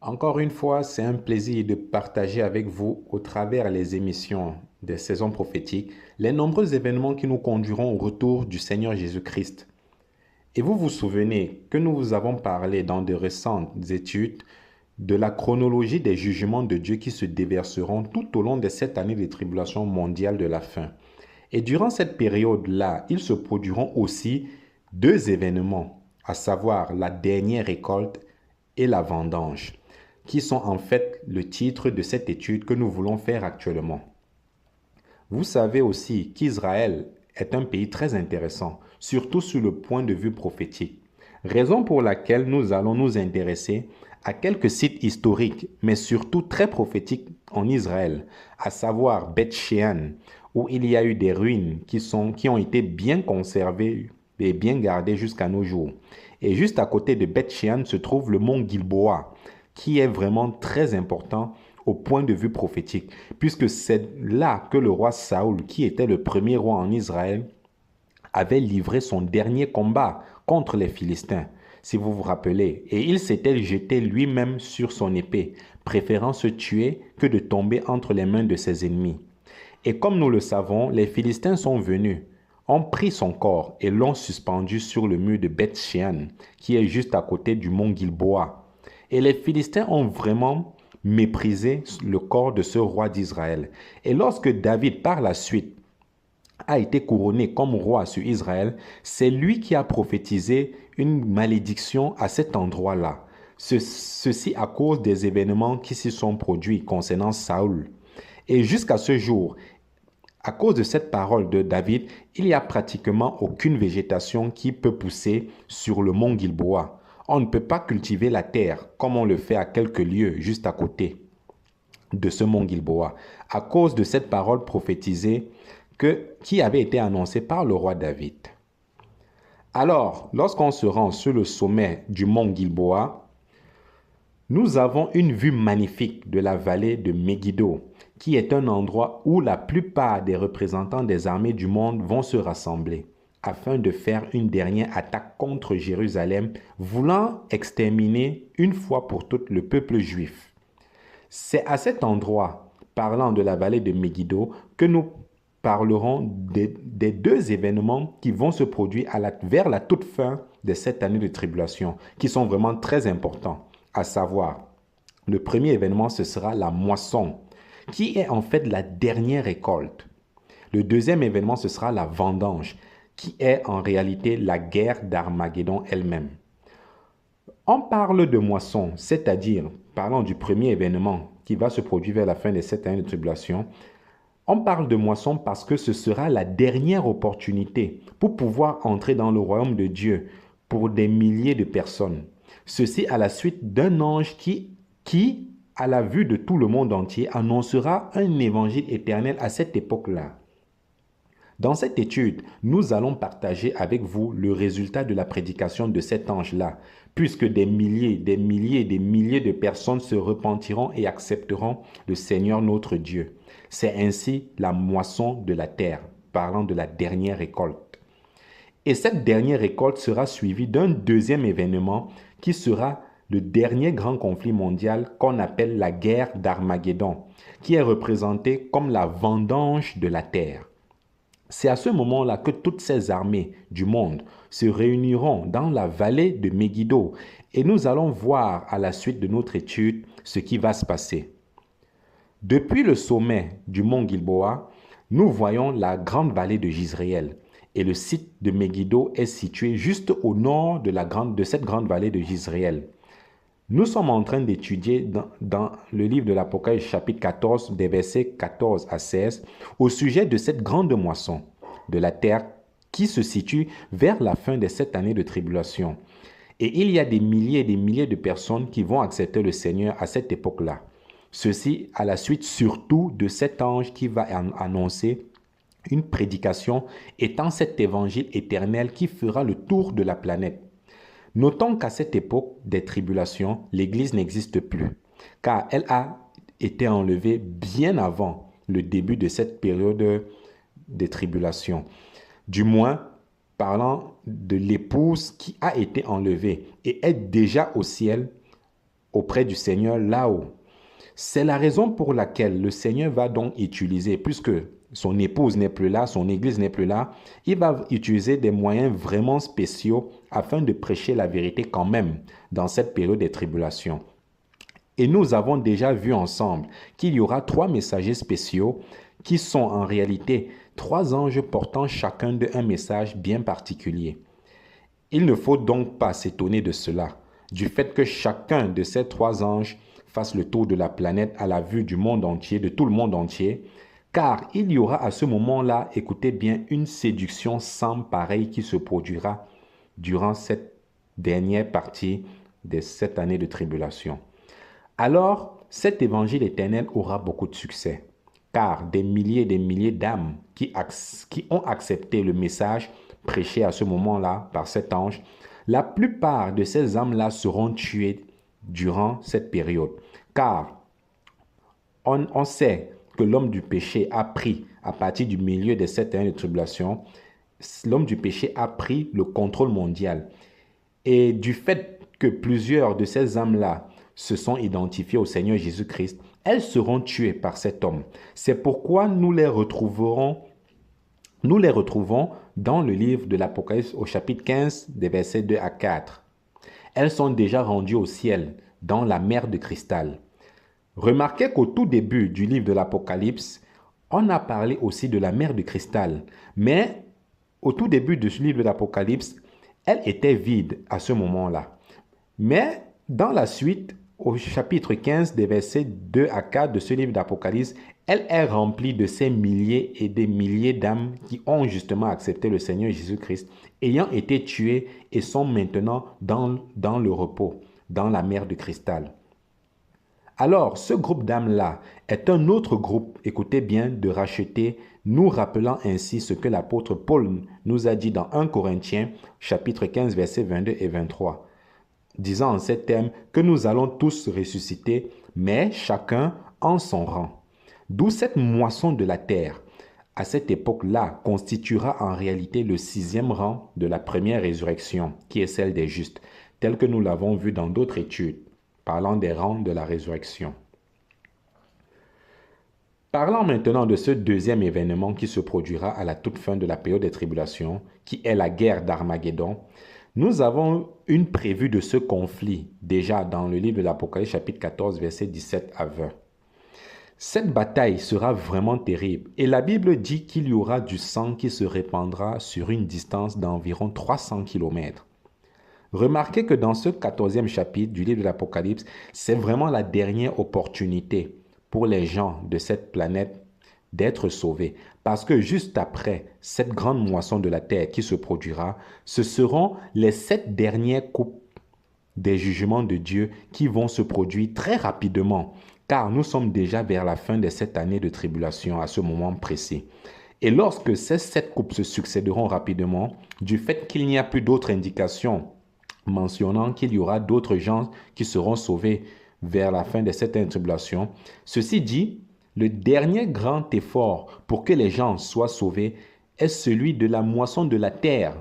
Encore une fois, c'est un plaisir de partager avec vous, au travers les émissions des saisons prophétiques, les nombreux événements qui nous conduiront au retour du Seigneur Jésus-Christ. Et vous vous souvenez que nous vous avons parlé dans de récentes études de la chronologie des jugements de Dieu qui se déverseront tout au long de cette année de tribulation mondiale de la fin. Et durant cette période-là, ils se produiront aussi deux événements, à savoir la dernière récolte et la vendange, qui sont en fait le titre de cette étude que nous voulons faire actuellement. Vous savez aussi qu'Israël est un pays très intéressant, surtout sur le point de vue prophétique, raison pour laquelle nous allons nous intéresser à quelques sites historiques, mais surtout très prophétiques en Israël, à savoir Beth-Shean, où il y a eu des ruines qui ont été bien conservées et bien gardées jusqu'à nos jours. Et juste à côté de Beth-Shean se trouve le mont Gilboa, qui est vraiment très important au point de vue prophétique, puisque c'est là que le roi Saoul, qui était le premier roi en Israël, avait livré son dernier combat contre les Philistins, si vous vous rappelez, et il s'était jeté lui-même sur son épée, préférant se tuer que de tomber entre les mains de ses ennemis. Et comme nous le savons, les Philistins sont venus, ont pris son corps et l'ont suspendu sur le mur de Beth-Shean, qui est juste à côté du mont Gilboa. Et les Philistins ont vraiment méprisé le corps de ce roi d'Israël. Et lorsque David, par la suite, a été couronné comme roi sur Israël, c'est lui qui a prophétisé une malédiction à cet endroit-là. Ceci à cause des événements qui s'y sont produits concernant Saül. Et jusqu'à ce jour, à cause de cette parole de David, il n'y a pratiquement aucune végétation qui peut pousser sur le mont Gilboa. On ne peut pas cultiver la terre comme on le fait à quelques lieues juste à côté de ce mont Gilboa, à cause de cette parole prophétisée qui avait été annoncée par le roi David. Alors, lorsqu'on se rend sur le sommet du mont Gilboa, nous avons une vue magnifique de la vallée de Megiddo, qui est un endroit où la plupart des représentants des armées du monde vont se rassembler afin de faire une dernière attaque contre Jérusalem, voulant exterminer une fois pour toutes le peuple juif. C'est à cet endroit, parlant de la vallée de Megiddo, que nous parlerons des deux événements qui vont se produire vers la toute fin de cette année de tribulation, qui sont vraiment très importants, à savoir, le premier événement, ce sera la moisson, qui est en fait la dernière récolte. Le deuxième événement, ce sera la vendange, qui est en réalité la guerre d'Armageddon elle-même. On parle de moisson, c'est-à-dire, parlant du premier événement qui va se produire vers la fin de cette année de tribulation, on parle de moisson parce que ce sera la dernière opportunité pour pouvoir entrer dans le royaume de Dieu pour des milliers de personnes. Ceci à la suite d'un ange qui, à la vue de tout le monde entier, annoncera un évangile éternel à cette époque-là. Dans cette étude, nous allons partager avec vous le résultat de la prédication de cet ange-là, puisque des milliers de personnes se repentiront et accepteront le Seigneur notre Dieu. C'est ainsi la moisson de la terre, parlant de la dernière récolte. Et cette dernière récolte sera suivie d'un deuxième événement qui sera le dernier grand conflit mondial qu'on appelle la guerre d'Armageddon, qui est représenté comme la vendange de la terre. C'est à ce moment-là que toutes ces armées du monde se réuniront dans la vallée de Megiddo et nous allons voir à la suite de notre étude ce qui va se passer. Depuis le sommet du mont Gilboa, nous voyons la grande vallée de Jizréel et le site de Megiddo est situé juste au nord de cette grande vallée de Jizréel. Nous sommes en train d'étudier dans le livre de l'Apocalypse chapitre 14 des versets 14 à 16 au sujet de cette grande moisson de la terre qui se situe vers la fin de cette année de tribulation. Et il y a des milliers et des milliers de personnes qui vont accepter le Seigneur à cette époque-là. Ceci à la suite surtout de cet ange qui va annoncer une prédication étant cet évangile éternel qui fera le tour de la planète. Notons qu'à cette époque des tribulations, l'Église n'existe plus, car elle a été enlevée bien avant le début de cette période de tribulation. Du moins, parlant de l'épouse qui a été enlevée et est déjà au ciel auprès du Seigneur là-haut. C'est la raison pour laquelle le Seigneur va donc utiliser, puisque son épouse n'est plus là, son église n'est plus là, il va utiliser des moyens vraiment spéciaux afin de prêcher la vérité quand même dans cette période des tribulations. Et nous avons déjà vu ensemble qu'il y aura 3 messagers spéciaux qui sont en réalité 3 anges portant chacun d'eux un message bien particulier. Il ne faut donc pas s'étonner de cela, du fait que chacun de ces 3 anges fasse le tour de la planète à la vue du monde entier, de tout le monde entier, car il y aura à ce moment-là, écoutez bien, une séduction sans pareille qui se produira durant cette dernière partie de cette année de tribulation. Alors, cet évangile éternel aura beaucoup de succès, car des milliers et des milliers d'âmes qui ont accepté le message prêché à ce moment-là par cet ange, la plupart de ces âmes-là seront tuées durant cette période, car on sait que l'homme du péché a pris, à partir du milieu de cette année de tribulation, l'homme du péché a pris le contrôle mondial. Et du fait que plusieurs de ces âmes-là se sont identifiées au Seigneur Jésus-Christ, elles seront tuées par cet homme. C'est pourquoi nous les retrouvons dans le livre de l'Apocalypse au chapitre 15, des versets 2 à 4. Elles sont déjà rendues au ciel, dans la mer de cristal. Remarquez qu'au tout début du livre de l'Apocalypse, on a parlé aussi de la mer de cristal. Mais au tout début de ce livre de l'Apocalypse, elle était vide à ce moment-là. Mais dans la suite, au chapitre 15, des versets 2 à 4 de ce livre d'Apocalypse, elle est remplie de ces milliers et des milliers d'âmes qui ont justement accepté le Seigneur Jésus-Christ, ayant été tuées et sont maintenant dans le repos, dans la mer de cristal. Alors, ce groupe d'âmes-là est un autre groupe, écoutez bien, de rachetés, nous rappelant ainsi ce que l'apôtre Paul nous a dit dans 1 Corinthiens, chapitre 15, versets 22 et 23, disant en ces termes que nous allons tous ressusciter, mais chacun en son rang. D'où cette moisson de la terre, à cette époque-là, constituera en réalité le 6e rang de la première résurrection, qui est celle des justes, tel que nous l'avons vu dans d'autres études, parlant des rangs de la résurrection. Parlons maintenant de ce deuxième événement qui se produira à la toute fin de la période des tribulations, qui est la guerre d'Armageddon. Nous avons une prévue de ce conflit déjà dans le livre de l'Apocalypse chapitre 14, versets 17 à 20. Cette bataille sera vraiment terrible et la Bible dit qu'il y aura du sang qui se répandra sur une distance d'environ 300 km. Remarquez que dans ce 14e chapitre du livre de l'Apocalypse, c'est vraiment la dernière opportunité pour les gens de cette planète d'être sauvés. Parce que juste après cette grande moisson de la terre qui se produira, ce seront les 7 dernières coupes des jugements de Dieu qui vont se produire très rapidement, car nous sommes déjà vers la fin de cette année de tribulation à ce moment précis. Et lorsque ces 7 coupes se succéderont rapidement, du fait qu'il n'y a plus d'autres indications mentionnant qu'il y aura d'autres gens qui seront sauvés vers la fin de cette année de tribulation, ceci dit, le dernier grand effort pour que les gens soient sauvés est celui de la moisson de la terre.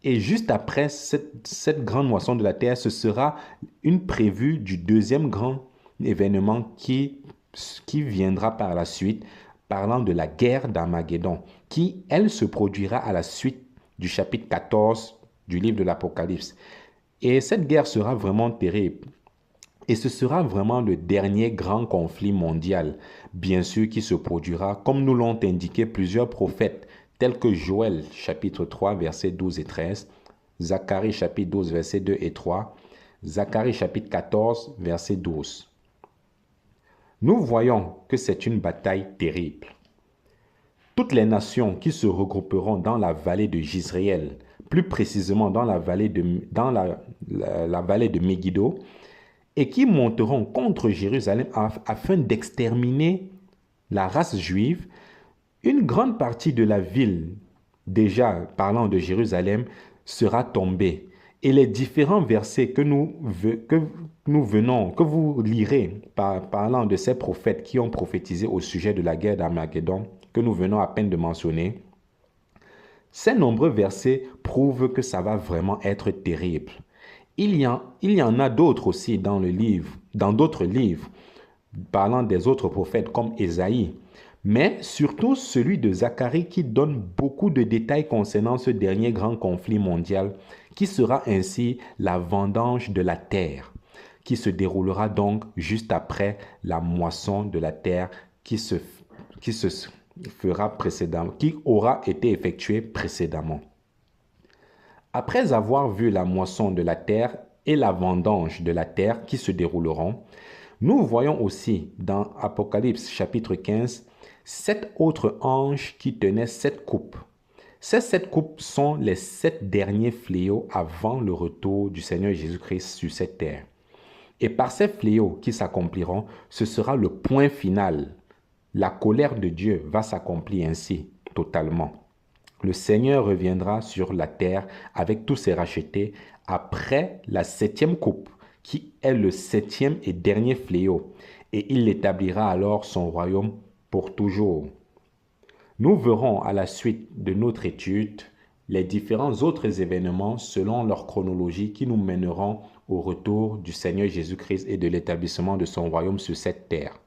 Et juste après cette grande moisson de la terre, ce sera une prévue du deuxième grand événement qui viendra par la suite, parlant de la guerre d'Armageddon, qui, elle, se produira à la suite du chapitre 14 du livre de l'Apocalypse. Et cette guerre sera vraiment terrible. Et ce sera vraiment le dernier grand conflit mondial, bien sûr, qui se produira, comme nous l'ont indiqué plusieurs prophètes, tels que Joël, chapitre 3, versets 12 et 13, Zacharie, chapitre 12, versets 2 et 3, Zacharie, chapitre 14, verset 12. Nous voyons que c'est une bataille terrible. Toutes les nations qui se regrouperont dans la vallée de Jizréel, plus précisément dans la vallée la vallée de Megiddo, et qui monteront contre Jérusalem afin d'exterminer la race juive, une grande partie de la ville, déjà parlant de Jérusalem, sera tombée. Et les différents versets que vous lirez parlant de ces prophètes qui ont prophétisé au sujet de la guerre d'Armageddon, que nous venons à peine de mentionner, ces nombreux versets prouvent que ça va vraiment être terrible. Il y en a d'autres aussi dans d'autres livres, parlant des autres prophètes comme Ésaïe, mais surtout celui de Zacharie qui donne beaucoup de détails concernant ce dernier grand conflit mondial qui sera ainsi la vendange de la terre, qui se déroulera donc juste après la moisson de la terre qui se fera précédemment, qui aura été effectuée précédemment. Après avoir vu la moisson de la terre et la vendange de la terre qui se dérouleront, nous voyons aussi dans Apocalypse chapitre 15 7 autres anges qui tenaient 7 coupes. Ces 7 coupes sont les 7 derniers fléaux avant le retour du Seigneur Jésus-Christ sur cette terre. Et par ces fléaux qui s'accompliront, ce sera le point final. La colère de Dieu va s'accomplir ainsi, totalement. Le Seigneur reviendra sur la terre avec tous ses rachetés après la 7e coupe, qui est le 7e et dernier fléau, et il établira alors son royaume pour toujours. Nous verrons à la suite de notre étude les différents autres événements selon leur chronologie qui nous mèneront au retour du Seigneur Jésus-Christ et de l'établissement de son royaume sur cette terre.